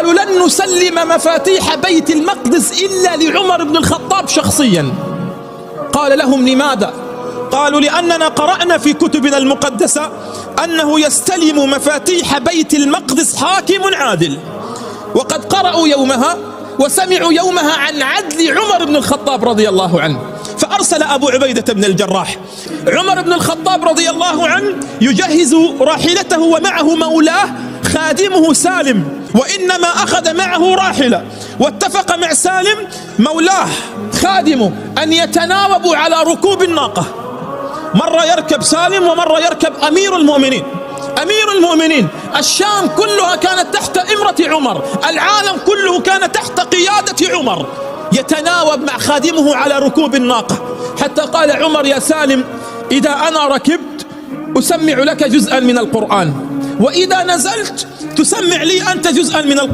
قالوا لن نسلم مفاتيح بيت المقدس إلا لعمر بن الخطاب شخصيا. قال لهم: لماذا؟ قالوا: لأننا قرأنا في كتبنا المقدسة أنه يستلم مفاتيح بيت المقدس حاكم عادل، وقد قرأوا يومها وسمعوا يومها عن عدل عمر بن الخطاب رضي الله عنه. فأرسل أبو عبيدة بن الجراح عمر بن الخطاب رضي الله عنه يجهز راحلته ومعه مولاه خادمه سالم، وإنما أخذ معه راحلة، واتفق مع سالم مولاه خادمه أن يتناوبوا على ركوب الناقة. مرة يركب سالم ومرة يركب أمير المؤمنين. أمير المؤمنين، الشام كلها كانت تحت إمرة عمر، العالم كله كان تحت قيادة عمر، يتناوب مع خادمه على ركوب الناقة، حتى قال عمر: يا سالم، إذا أنا ركبت أسمع لك جزءا من القرآن، وإذا نزلت تسمع لي أنت جزءا من القرآن.